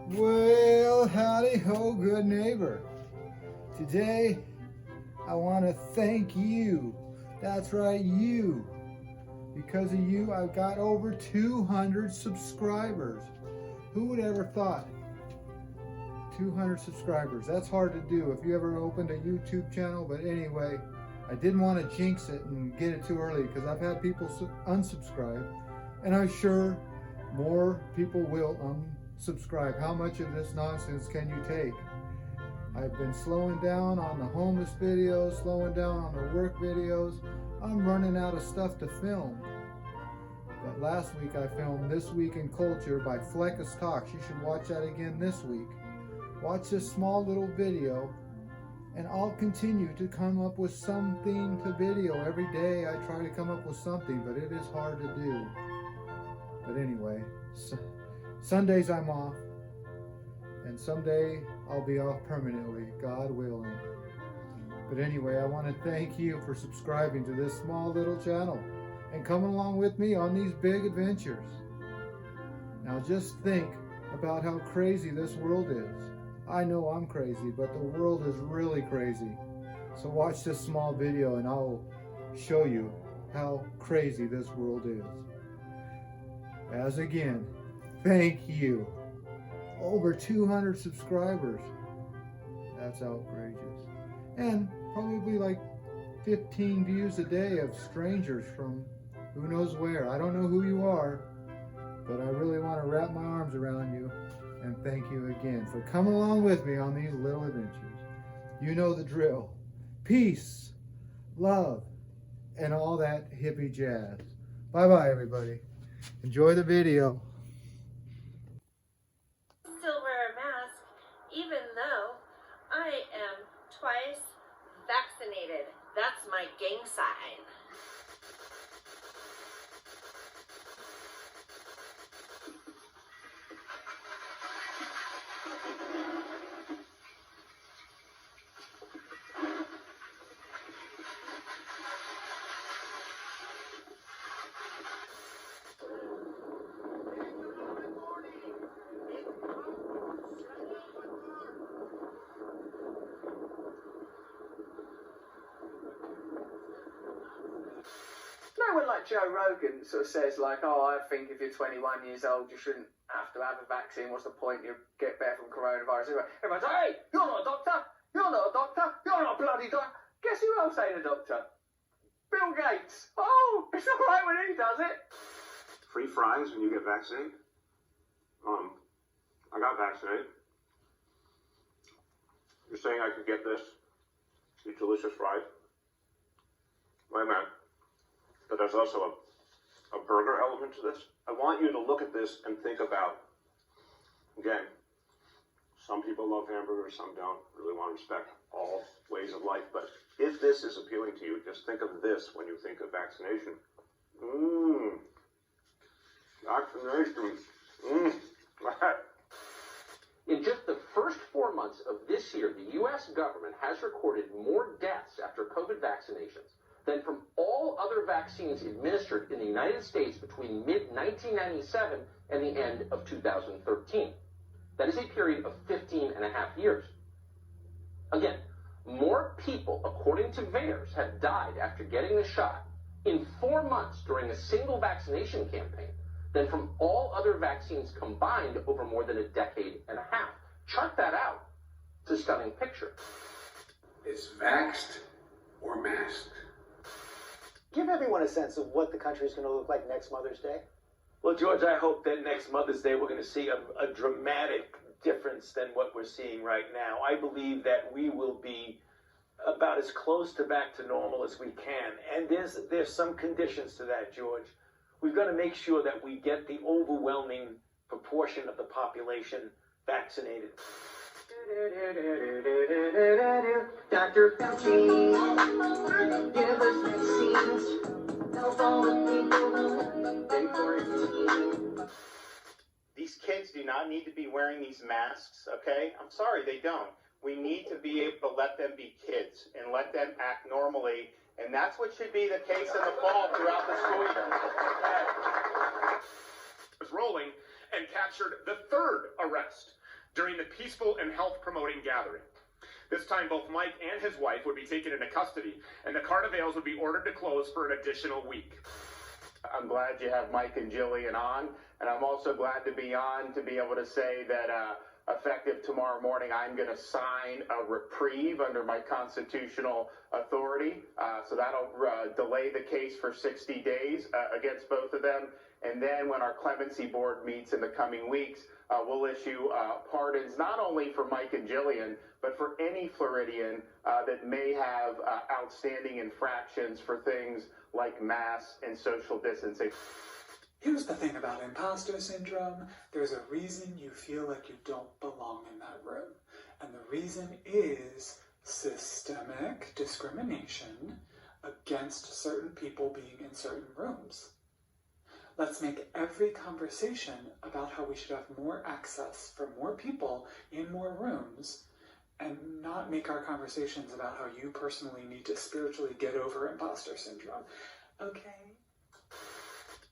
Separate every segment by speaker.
Speaker 1: Well, howdy ho, good neighbor. Today, I want to thank you. That's right, you. Because of you, I've got over 200 subscribers. Who would ever thought? 200 subscribers. That's hard to do if you ever opened a YouTube channel. But anyway, I didn't want to jinx it and get it too early because I've had people unsubscribe. And I'm sure more people will unsubscribe. How much of this nonsense can you take? I've been slowing down on the homeless videos, slowing down on the work videos. I'm running out of stuff to film. But last week I filmed This Week in Culture by Fleckus Talks. You should watch that again this week. Watch this small little video and I'll continue to come up with something to video. Every day I try to come up with something, but it is hard to do. But anyway, Sundays I'm off, and someday I'll be off permanently, God willing. But anyway, I want to thank you for subscribing to this small little channel and coming along with me on these big adventures. Now just think about how crazy this world is. I know I'm crazy, but the world is really crazy. So watch this small video and I'll show you how crazy this world is. As again, thank you. Over 200 subscribers. That's outrageous. And probably like 15 views a day of strangers from who knows where. I don't know who you are, but I really want to wrap my arms around you and thank you again for coming along with me on these little adventures. You know the drill. Peace, love, and all that hippie jazz. Bye-bye, everybody. Enjoy the video.
Speaker 2: Still wear a mask, even though I am twice vaccinated. That's my gang sign.
Speaker 3: No one like Joe Rogan sort of says like, oh, I think if you're 21 years old, you shouldn't have to have a vaccine. What's the point? You get better from coronavirus. Everyone's like, hey, you're not a doctor. You're not a doctor. You're not a bloody doctor. Guess who else ain't a doctor? Bill Gates. Oh, it's all right when he does it.
Speaker 4: Free fries when you get vaccinated? I got vaccinated. You're saying I could get this? These delicious fries? Wait a minute. But there's also a burger element to this. I want you to look at this and think about, again, some people love hamburgers, some don't. Really want to respect all ways of life. But if this is appealing to you, just think of this when you think of vaccination. Vaccination.
Speaker 5: In just the first 4 months of this year, the U.S. government has recorded more deaths after COVID vaccinations than from all other vaccines administered in the United States between mid-1997 and the end of 2013. That is a period of 15 and a half years. Again, more people, according to VAERS, have died after getting the shot in 4 months during a single vaccination campaign than from all other vaccines combined over more than a decade and a half. Chart that out. It's a stunning picture.
Speaker 6: It's vaxxed or masked.
Speaker 7: Give everyone a sense of what the country is going to look like next Mother's Day.
Speaker 8: Well, George, I hope that next Mother's Day we're going to see a dramatic difference than what we're seeing right now. I believe that we will be about as close to back to normal as we can. And there's some conditions to that, George. We've got to make sure that we get the overwhelming proportion of the population vaccinated.
Speaker 9: Dr. Fauci, give us vaccines. Help all the people in quarantine.
Speaker 10: These kids do not need to be wearing these masks, okay? I'm sorry, they don't. We need to be able to let them be kids and let them act normally, and that's what should be the case in the fall throughout the school year.
Speaker 4: Was rolling and captured the third arrest.
Speaker 11: during the peaceful and health-promoting gathering. This time, both Mike and his wife would be taken into custody, and the Carnivales would be ordered to close for an additional week.
Speaker 10: I'm glad you have Mike and Jillian on, and I'm also glad to be on to be able to say that effective tomorrow morning, I'm going to sign a reprieve under my constitutional authority. So that'll delay the case for 60 days against both of them. And then when our clemency board meets in the coming weeks, we'll issue pardons not only for Mike and Jillian, but for any Floridian that may have outstanding infractions for things like masks and social distancing.
Speaker 12: Here's the thing about imposter syndrome. There's a reason you feel like you don't belong in that room. And the reason is systemic discrimination against certain people being in certain rooms. Let's make every conversation about how we should have more access for more people in more rooms, and not make our conversations about how you personally need to spiritually get over imposter syndrome. Okay?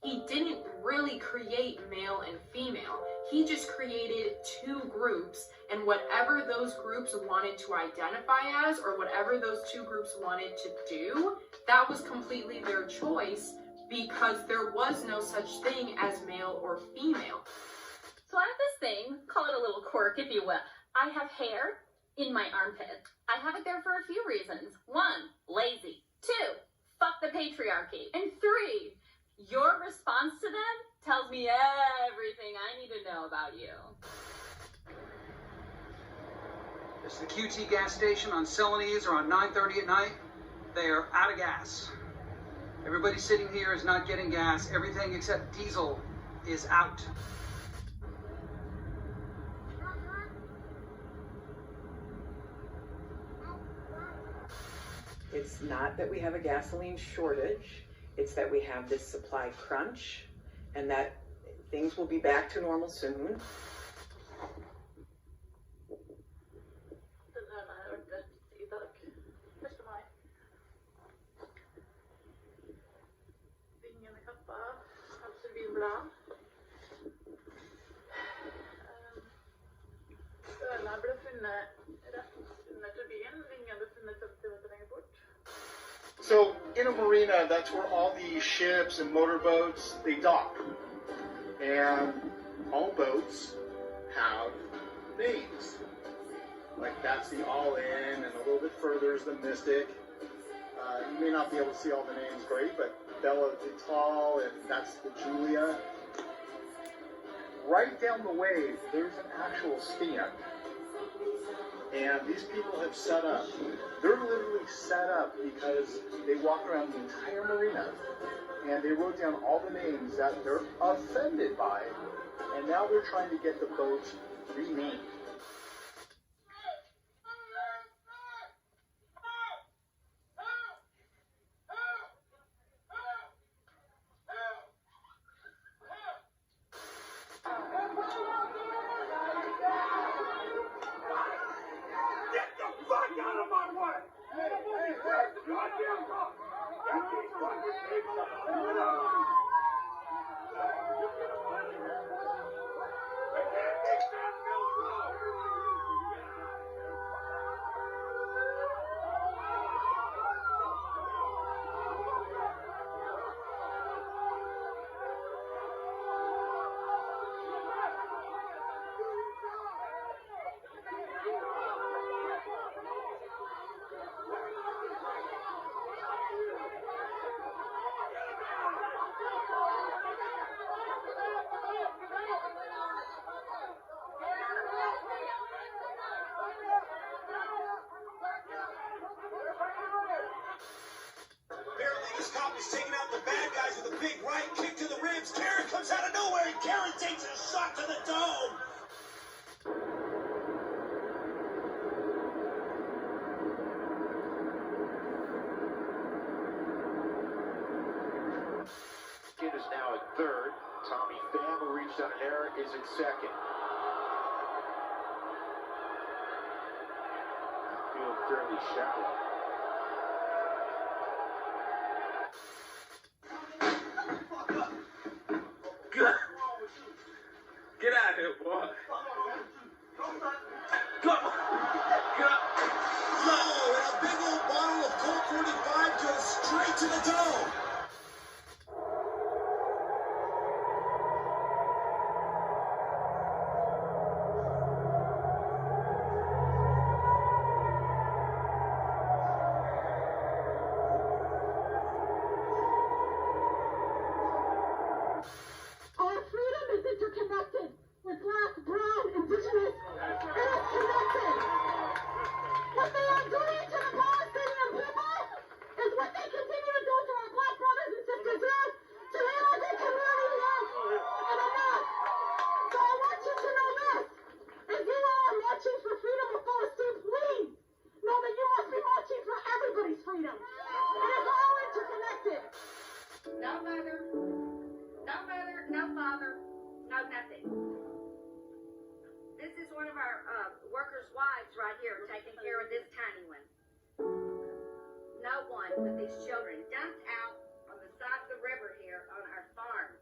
Speaker 13: He didn't really create male and female. He just created two groups, and whatever those groups wanted to identify as, or whatever those two groups wanted to do, that was completely their choice, because there was no such thing as male or female.
Speaker 14: So I have this thing, call it a little quirk if you will. I have hair in my armpit. I have it there for a few reasons. 1, lazy. 2, fuck the patriarchy. And 3, your response to them tells me everything I need to know about you.
Speaker 15: It's the QT gas station on Celanese or on 9:30 at night. They are out of gas. Everybody sitting here is not getting gas. Everything except diesel is out.
Speaker 16: It's not that we have a gasoline shortage, it's that we have this supply crunch, and that things will be back to normal soon.
Speaker 17: So in a marina, that's where all the ships and motorboats, they dock. And all boats have names. Like that's the All In, and a little bit further is the Mystic. You may not be able to see all the names great, but Bella Vital, and that's the Julia. Right down the way, there's an actual stand. And these people have set up. They're literally set up because they walk around the entire marina and they wrote down all the names that they're offended by. And now they're trying to get the boats renamed.
Speaker 18: Taking out the bad guys with a big right kick to the ribs. Karen comes out of nowhere and Karen takes a shot to the dome.
Speaker 19: Kid is now at third. Tommy Pham, who reached on an error, is in second. Field fairly shallow.
Speaker 8: Get out of here, boy.
Speaker 18: the dome.
Speaker 9: Our freedom is interconnected with black, brown, indigenous. It is connected. What they are doing to the Palestinian people is what they continue to do to our black brothers and sisters here, to the immigrant community here, and enough. So I want you to know this. If you are marching for freedom of Palestine, please know that you must be marching for everybody's freedom. It is all interconnected.
Speaker 14: No mother, no mother, no father, no nothing. This is one of our workers' wives right here taking care of this tiny one. No one but these children dumped out on the side of the river here on our farm.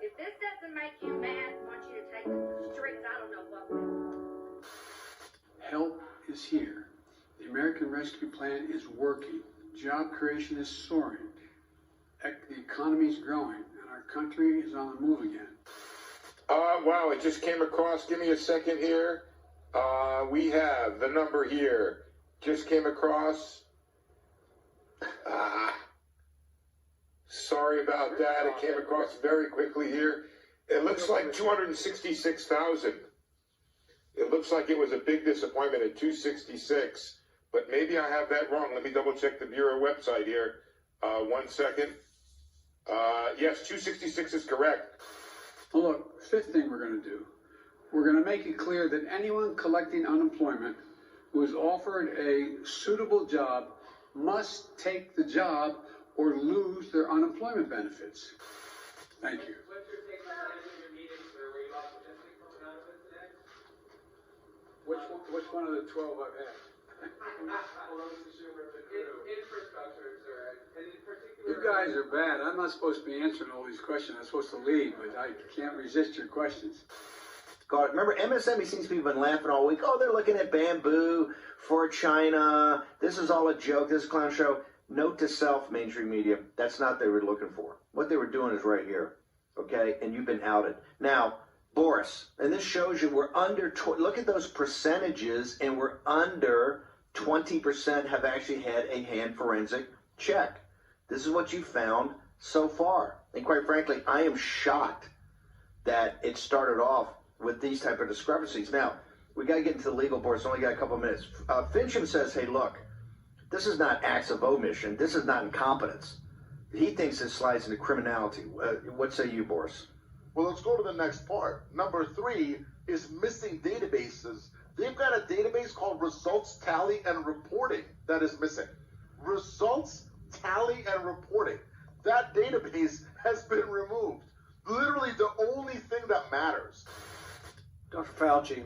Speaker 14: If this doesn't make you mad, want you to take to the streets, I don't know what will.
Speaker 6: Help is here. The American Rescue Plan is working. Job creation is soaring. The economy is growing, and our country is on the move again.
Speaker 20: Wow, it just came across. Give me a second here. We have the number here. Just came across. Sorry about that. It came across very quickly here. It looks like 266,000. It looks like it was a big disappointment at 266, but maybe I have that wrong. Let me double check the Bureau website here. 1 second. Yes, 266 is correct.
Speaker 6: Well, look, fifth thing we're going to do, we're going to make it clear that anyone collecting unemployment who is offered a suitable job must take the job or lose their unemployment benefits. Thank you. Which one of the 12 I've had? You guys are bad. I'm not supposed to be answering all these questions. I'm supposed to lead, but I can't resist your questions.
Speaker 21: God, remember, MSNBC's people have been laughing all week. Oh, they're looking at bamboo for China. This is all a joke. This is a clown show. Note to self, mainstream media, that's not what they were looking for. What they were doing is right here, okay? And you've been outed. Now, Boris, and this shows you we're under, look at those percentages, and we're under 20% have actually had a hand forensic check. This is what you found so far. And quite frankly, I am shocked that it started off with these type of discrepancies. Now, we got to get into the legal boards. Only got a couple of minutes. Fincham says, hey, look, this is not acts of omission. This is not incompetence. He thinks it slides into criminality. What say you, Boris?
Speaker 17: Well, let's go to the next part. Number 3 is missing databases. They've got a database called Results Tally and Reporting that is missing. Results Tally and Reporting. That database has been removed. Literally the only thing that matters.
Speaker 7: Dr. Fauci,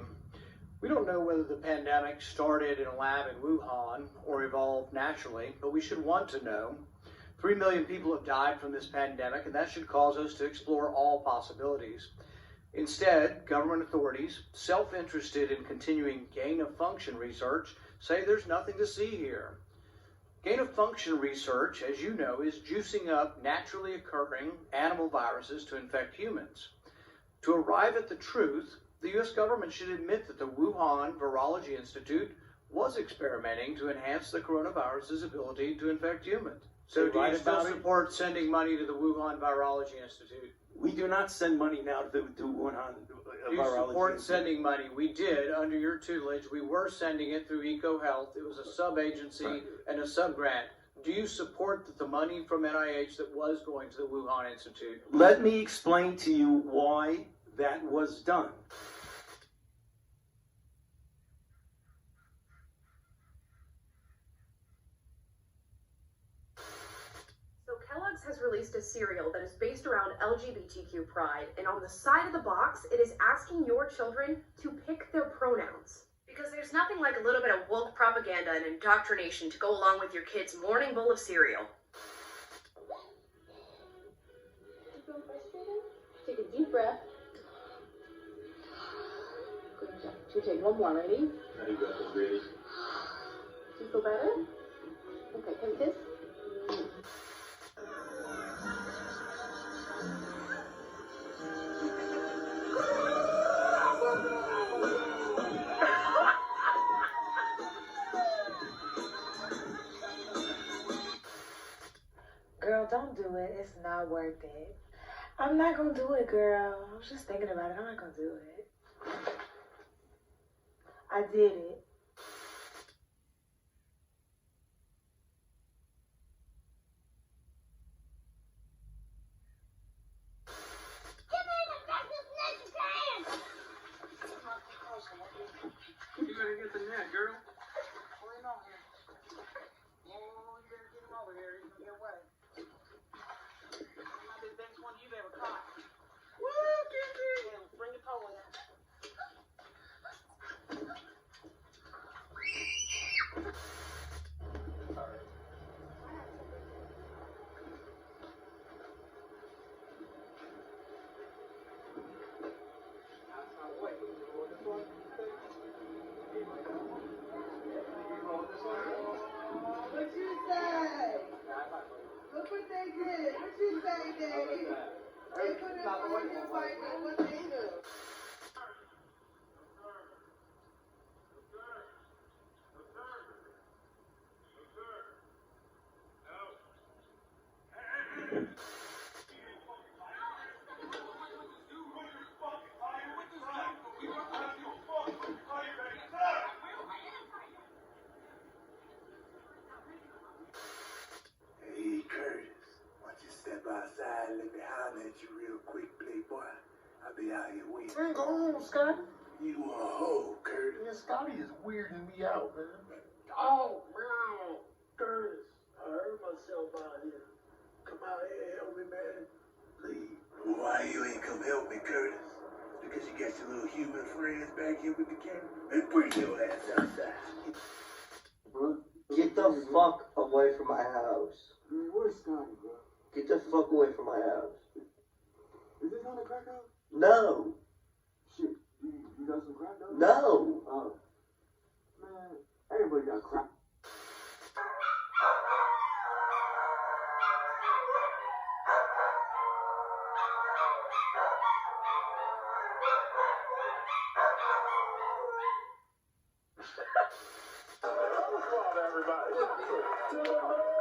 Speaker 7: we don't know whether the pandemic started in a lab in Wuhan or evolved naturally, but we should want to know. 3 million people have died from this pandemic, and that should cause us to explore all possibilities. Instead, government authorities, self-interested in continuing gain-of-function research, say there's nothing to see here. Gain-of-function research, as you know, is juicing up naturally occurring animal viruses to infect humans. To arrive at the truth, the U.S. government should admit that the Wuhan Virology Institute was experimenting to enhance the coronavirus's ability to infect humans. So do you still support sending money to the Wuhan Virology Institute?
Speaker 22: We do not send money now to Wuhan
Speaker 7: You
Speaker 22: Virology
Speaker 7: support
Speaker 22: Institute.
Speaker 7: sending money. We did, under your tutelage. We were sending it through EcoHealth. It was a sub-agency and a sub-grant. Do you support the money from NIH that was going to the Wuhan Institute?
Speaker 22: Let me explain to you why that was done.
Speaker 23: Kellogg's has released a cereal that is based around LGBTQ pride, and on the side of the box, it is asking your children to pick their pronouns. Because there's nothing like a little bit of woke propaganda and indoctrination to go along with your kid's morning bowl of cereal.
Speaker 24: Take a deep breath. Good job. You take one more, ready?
Speaker 19: Ready, ready.
Speaker 24: Do you feel better? Okay, can we kiss?
Speaker 1: do it. It's not worth it. I'm not gonna do it, girl. I was just thinking about it. I'm not gonna do it. I did it.
Speaker 15: You better get the net, girl. Bring him over here. Oh, you better get him over here. He's gonna get away. Might be the biggest one you've ever caught. Woo, Kiki! Bring your pole in.
Speaker 9: What you say? Look what they did. What you say, Daddy? They put it on you like that. What they do?
Speaker 2: Hey, Curtis, why don't you step outside and let me holler at you real quick, playboy? I'll be out here waiting.
Speaker 3: Hey, go on, Scotty.
Speaker 2: You a hoe, Curtis.
Speaker 3: Yeah, Scotty is weirding me out, man. Oh, man.
Speaker 2: Curtis, I hurt myself out here. Come out here and help me, man. Please. Why you ain't come help me, Curtis? Because you got your little human friends back here with the camera? Hey, bring your ass outside.
Speaker 5: Bro, get the fuck away from my house.
Speaker 2: Where's Scotty, bro?
Speaker 5: Get the fuck away from my house.
Speaker 2: Is this on the crack house?
Speaker 5: No.
Speaker 2: Shit, you got some crack house?
Speaker 5: No.
Speaker 2: Oh. Man, everybody got crack.
Speaker 19: Everybody.